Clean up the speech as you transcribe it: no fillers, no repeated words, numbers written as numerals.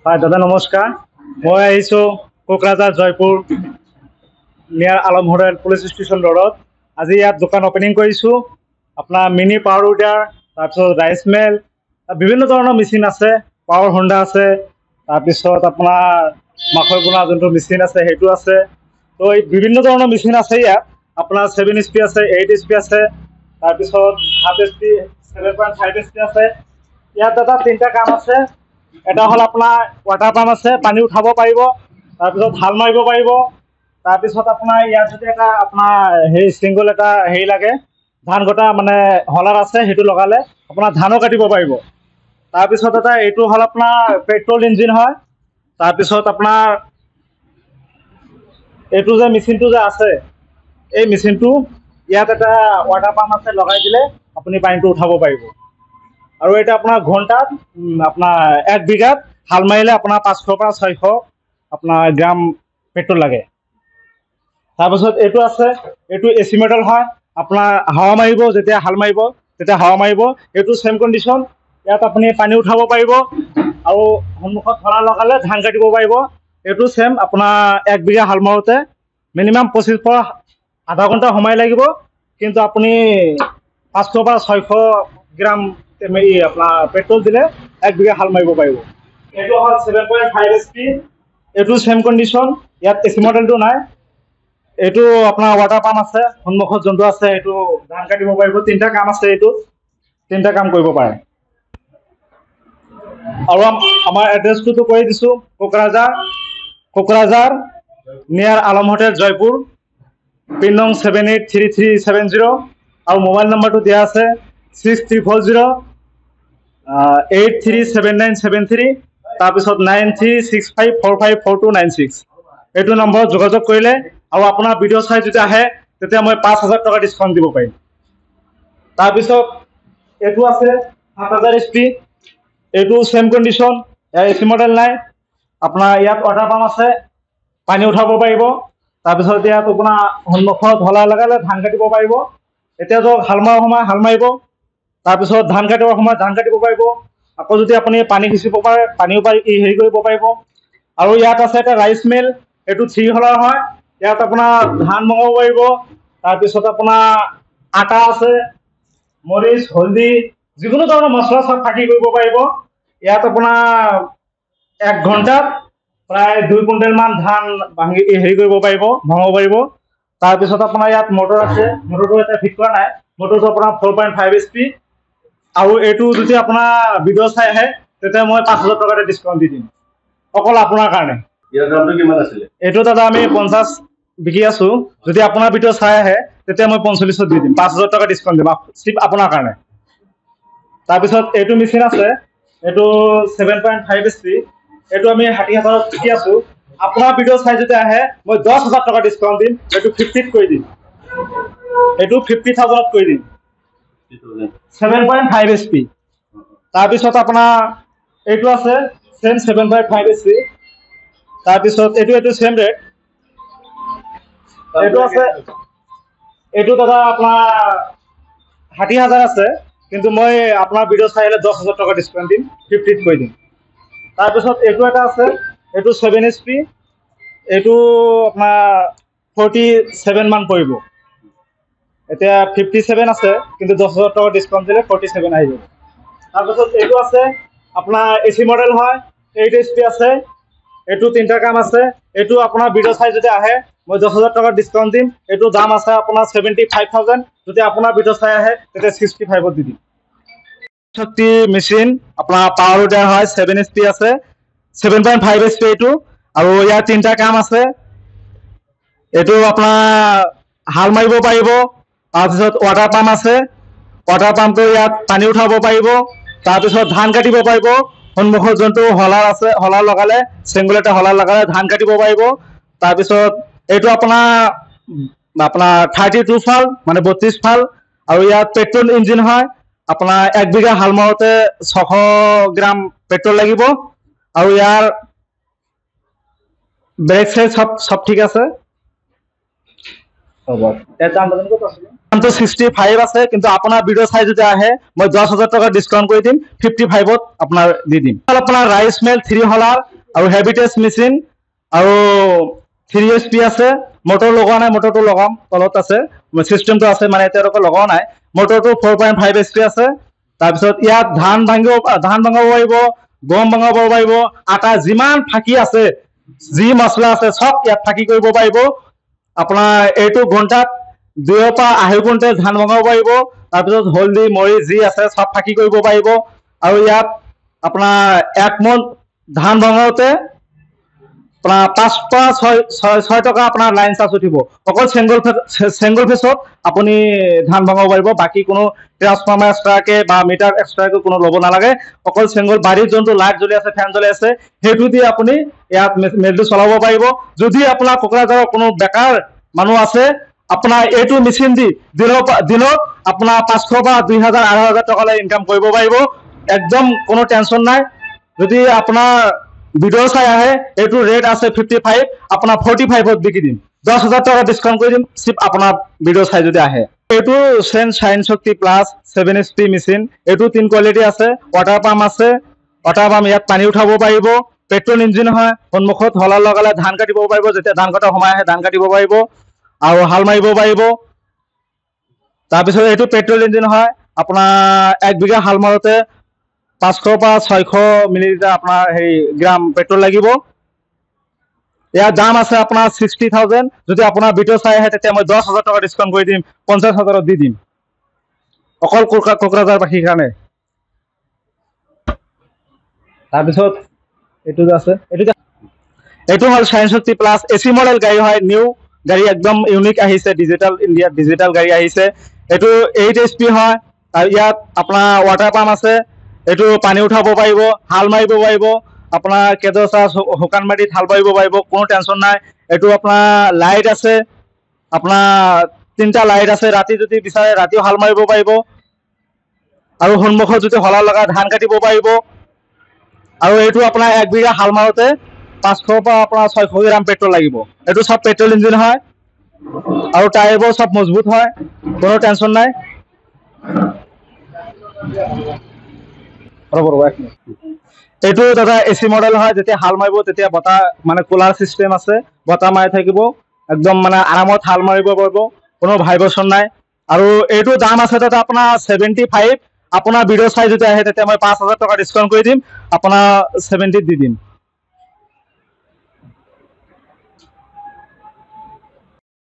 হয় দাদা নমস্কাৰ। মই আহিছোঁ কোকৰাঝাৰ জয়পুৰ নিয়াৰ আলম হোটেল পুলিচ ষ্টেচন ৰোডত। আজি ইয়াত দোকান অপেনিং কৰিছোঁ। আপোনাৰ মিনি পাৱাৰ উইডাৰ, তাৰপিছত ৰাইচ মিল, বিভিন্ন ধৰণৰ মেচিন আছে। পাৱাৰ হোণ্ডা আছে, তাৰপিছত আপোনাৰ মাকৈ বনোৱা যোনটো মেচিন আছে সেইটো আছে। তো এই বিভিন্ন ধৰণৰ মেচিন আছে ইয়াত। আপোনাৰ 7 HP আছে, 8 HP আছে, তাৰপিছত 7 HP, 7.5 HP আছে। ইয়াত দাদা তিনিটা কাম আছে। এটা হ'ল আপোনাৰ ৱাটাৰ পাম্প আছে, পানী উঠাব পাৰিব, তাৰপিছত হাল মাৰিব পাৰিব। তাৰপিছত আপোনাৰ ইয়াত যদি এটা আপোনাৰ চিংগল এটা লাগে, ধান কটা মানে হলাৰ আছে, সেইটো লগালে আপোনাৰ ধানো কাটিব পাৰিব। তাৰপিছত এটা এইটো হ'ল আপোনাৰ পেট্ৰল ইঞ্জিন হয়। তাৰপিছত আপোনাৰ এইটো যে মেচিনটো যে আছে, এই মেচিনটো ইয়াত এটা ৱাটাৰ পাম্প আছে, লগাই দিলে আপুনি পানীটো উঠাব পাৰিব। আৰু এটা আপোনাৰ ঘণ্টাত আপোনাৰ 1 বিঘাত হাল মাৰিলে আপোনাৰ 500 পৰা 600 আপোনাৰ গ্ৰাম পেট্ৰল লাগে। তাৰপিছত এইটো আছে, এইটো AC মডেল হয়। আপোনাৰ হাৱা মাৰিব, যেতিয়া হাল মাৰিব তেতিয়া হাৱা মাৰিব। এইটো ছেম কণ্ডিশ্যন। ইয়াত আপুনি পানী উঠাব পাৰিব আৰু সন্মুখত হলাৰ লগালে ধান কাটিব পাৰিব। এইটো ছেম আপোনাৰ 1 বিঘা হাল মাৰোঁতে মিনিমাম 25 পৰা আধা ঘণ্টা সময় লাগিব, কিন্তু আপুনি 500 পৰা 600 গ্ৰাম আপোনাৰ পেট্ৰল দিলে 1 বিঘা হাল মাৰিব পাৰিব। এইটো হ'ল 7.5 HP। এইটো ছেম কণ্ডিশ্যন। ইয়াত AC মডেলটো নাই। এইটো আপোনাৰ ৱাটাৰ পাম্প আছে, সন্মুখত যোনটো আছে সেইটো ধান কাটিব পাৰিব। তিনিটা কাম আছে, এইটো তিনিটা কাম কৰিব পাৰে। আৰু আমাৰ এড্ৰেছটোতো কৈ দিছোঁ, কোকৰাঝাৰ নিয়াৰ আলম হোটেল জয়পুৰ, পিন নং 783370। আৰু মোবাইল নম্বৰটো দিয়া আছে 6340 837973, তাৰপিছত 9365454296। এইটো নম্বৰত যোগাযোগ কৰিলে আৰু আপোনাৰ ভিডিঅ' চাই যদি আহে তেতিয়া মই 5000 টকা ডিছকাউণ্ট দিব পাৰিম। তাৰপিছত এইটো আছে 7000 HP। এইটো ছেম কণ্ডিশ্যন। ইয়াৰ AC মডেল নাই। আপোনাৰ ইয়াত ৱাটাৰ পাম্প আছে, পানী উঠাব পাৰিব। তাৰপিছত ইয়াত আপোনাৰ সন্মুখত হলাৰ লগালে ধান কাটিব পাৰিব। এতিয়া ধৰক হাল মৰাৰ সময় হাল মাৰিব, তাৰপিছত ধান কাটিবৰ সময়ত ধান কাটিব পাৰিব। আকৌ যদি আপুনি পানী সিঁচিব পাৰে, পানীও কৰিব পাৰিব। আৰু ইয়াত আছে এটা ৰাইচ মিল। এইটো 3 হলাৰ হয়। ইয়াত আপোনাৰ ধান বনাব পাৰিব। তাৰপিছত আপোনাৰ আটা আছে, মৰিচ, হালধি, যিকোনো ধৰণৰ মছলা চব ফাঁকি কৰিব পাৰিব। ইয়াত আপোনাৰ 1 ঘণ্টাত প্ৰায় 2 কুইণ্টেল মান ধান কৰিব পাৰিব, ভঙাব পাৰিব। তাৰপিছত আপোনাৰ ইয়াত মটৰ আছে। মটৰটো এতিয়া ফিট কৰা নাই। মটৰটো আপোনাৰ 4.5 HP। আৰু এইটো যদি আপোনাৰ ভিডিঅ' চাই আহে তেতিয়া মই 5000 টকা ডিছকাউণ্ট দি দিম, অকল আপোনাৰ কাৰণে। ইয়াৰ দামটো কিমান আছিলে? এইটো দাদা আমি 50 বিকি আছোঁ। যদি আপোনাৰ ভিডিঅ' চাই আহে তেতিয়া মই 45 দি দিম, 5000 টকা ডিছকাউণ্ট দিম চিপ আপোনাৰ কাৰণে। তাৰপিছত এইটো মেচিন আছে, এইটো 7.5 HP। এইটো আমি 60000 বিকি আছোঁ। আপোনাৰ ভিডিঅ' চাই যদি আহে মই 10000 টকা ডিছকাউণ্ট দিম। এইটো 50ত কৰি দিম, এইটো 50,000ত কৰি দিম। 7.5 HP। তাৰপিছত আপোনাৰ এইটো আছে ছেম 7.5 HP। তাৰপিছত এইটো ছেম ৰেট। এইটো আছে, এইটো দাদা আপোনাৰ 60000 আছে, কিন্তু মই আপোনাৰ ভিডিঅ' চাই আহিলে 10000 টকা ডিছকাউণ্ট দিম, 50ত কৰি দিম। তাৰপিছত এইটো এটা আছে, এইটো 7 HP। এইটো আপোনাৰ 47 মান পৰিব। এতিয়া 57 আছে, কিন্তু 10000 টকা ডিছকাউণ্ট দিলে 47 আহি যাব। তাৰপিছত এইটো আছে আপোনাৰ AC মডেল হয়, 8 HP আছে। এইটো তিনিটা কাম আছে। এইটো আপোনাৰ ভিডিঅ' চাই যদি আহে মই 10000 টকা ডিছকাউণ্ট দিম। এইটো দাম আছে আপোনাৰ 75,000। যদি আপোনাৰ ভিডিঅ' চাই আহে তেতিয়া 65ত দি দিম। শক্তি মেচিন আপোনাৰ পাৱাৰ উইডাৰ হয়, 7 HP আছে, 7.5 HP এইটো। আৰু ইয়াৰ তিনিটা কাম আছে। এইটো আপোনাৰ হাল মাৰিব পাৰিব। তাৰপিছত ৱাটাৰ পাম্প আছে, ৱাটাৰ পাম্পটো ইয়াত পানী উঠাব পাৰিব। তাৰপিছত ধান কাটিব পাৰিব। সন্মুখত যোনটো হলাৰ আছে, হলাৰ লগালে চেংগুল এটা হলাৰ লগালে ধান কাটিব পাৰিব। তাৰপিছত এইটো আপোনাৰ 32 ফাল মানে 32 ফাল। আৰু ইয়াত পেট্ৰল ইঞ্জিন হয়। আপোনাৰ 1 বিঘা হাল মাৰোঁতে 600 গ্ৰাম পেট্ৰল লাগিব। আৰু ইয়াৰ ব্ৰেক চেক সব ঠিক আছে। দামটো 65 আছে, কিন্তু আপোনাৰ ভিডিঅ' চাই যদি আহে মই 10000 টকা ডিছকাউণ্ট কৰি দিম, 55ত আপোনাৰ দি দিম। আপোনাৰ ৰাইচ মিল 3 হলাৰ আৰু হেভিটেজ মেচিন আৰু 3 HP আছে মটৰ লগোৱা নাই মটৰটো লগাম তলত আছে চিষ্টেমটো আছে মানে এতিয়ালৈকে লগোৱা নাই মটৰটো 4.5 HP আছে তাৰপিছত ইয়াত ধান ভাঙাব পাৰিব গম ভাঙাব পাৰিব আটা যিমান ফাঁকি আছে যি মছলা আছে সব ইয়াত ফাঁকি কৰিব পাৰিব আপোনাৰ এইটো ঘণ্টাত 2 পৰা 2.5 ঘণ্টা ধান ভাঙাব পাৰিব তাৰপিছত হলদি মৰি যি আছে সব ফাঁকি কৰিব পাৰিব আৰু ইয়াত আপোনাৰ 1 মন ধান ভাঙাওতে আপোনাৰ 5 পৰা 6 টকা আপোনাৰ লাইন চাৰ্জ উঠিব অকল সিঙ্গল ফেসত আপুনি ধান ভাঙাব পাৰিব বাকি কোনো ট্ৰান্সফৰ্মাৰ এক্সট্ৰাকে বা মিটাৰ এক্সট্ৰাকে কোনো ল'ব নালাগে অকল সিঙ্গল বাড়িৰ যোনটো লাইট জ্বলি আছে ফেন জ্বলি আছে সেইটো দি আপুনি ইয়াত মেলটো চলাব পাৰিব যদি আপোনাৰ কোকৰাঝাৰৰ কোনো বেকাৰ মানুহ আছে আপোনাৰ এইটো মেচিন দি দিনত আপোনাৰ 500 বা 2000 2500 টকালৈ ইনকাম কৰিব পাৰিব একদম কোনো টেনশন নাই যদি আপোনাৰ ভিডিও চাই আহে এইটো ৰেট আছে 55 আপোনাৰ 45ত বিকি দিম 10000 টকা ডিসকাউন্ট কৰি দিম সিপ আপোনাৰ ভিডিও চাই যদি আহে এইটো সেন শাইন শক্তি প্লাস 7 HP মেচিন এইটো 3 কোৱালিটি আছে ওয়াটাৰ পাম্প আছে ওয়াটাৰ পাম্প ইয়াত পানী উঠাব পাৰিব পেট্ৰল ইঞ্জিন হয় সন্মুখত হলাৰ লগালে ধান কাটিব পাৰিব যেতিয়া ধান কটা সময় আহে ধান কাটিব পাৰিব আৰু হাল মাৰিব পাৰিব তাৰপিছত এইটো পেট্ৰল ইঞ্জিন হয় আপোনাৰ 1 বিঘা হাল মাৰোতে 500 পৰা 600 মিলিলিটাৰ আপোনাৰ হেৰি গ্ৰাম পেট্ৰল লাগিব ইয়াৰ দাম আছে আপোনাৰ 60000 যদি আপোনাৰ ভিডিও চাই আহে তেতিয়া মই 10000 টকা ডিসকাউন্ট কৰি দিম 50000 দি দিম অকল কোকৰাঝাৰ বাসীৰ কাৰণে তাৰপিছত এইটো আছে এইটো হল শাইন শক্তি প্লাস এসি মডেল গাড়ী হয় নিউ গাড়ী একদম ইউনিক আহিছে ডিজিটাল ইন্ডিয়া ডিজিটাল গাড়ী আহিছে এইটো 8 HP হয় আৰু ইয়াত আপোনাৰ ওয়াটাৰ পাম্প আছে এইটো পানী উঠাব পাৰিব হাল মাৰিব পাৰিব আপোনাৰ কেদসা হুকান মাটিত হাল মাৰিব পাৰিব কোনো টেনশন নাই এইটো আপোনাৰ লাইট আছে আপোনাৰ 3টা লাইট আছে ৰাতি যদি বিচাৰে ৰাতিও হাল মাৰিব পাৰিব আৰু সন্মুখত যদি হলা লগা ধান কাটিব পাৰিব আৰু এইটো আপোনাৰ 1 বিঘা হাল মাৰোতে 500 পৰা আপোনাৰ 600 গ্ৰাম পেট্ৰল লাগিব এইটো সব পেট্ৰল ইঞ্জিন হয় আৰু টায়াৰবোৰ সব মজবুত হয় কোনো টেনশন নাই এইটো দাদা এসি মডেল হয় যেতিয়া হাল মাৰিব তেতিয়া বতাহ মানে কুলাৰ সিস্টেম আছে বতাহ মাৰি থাকিব একদম মানে আৰামত হাল মাৰিব পাৰিব কোনো ভাইব্ৰেশন নাই আৰু এইটো দাম আছে দাদা আপোনাৰ 75 আপোনাৰ ভিডিও চাই যদি আহে তেতিয়া মই 5000 টকা ডিসকাউন্ট কৰি দিম আপোনাৰ 70 দি দিম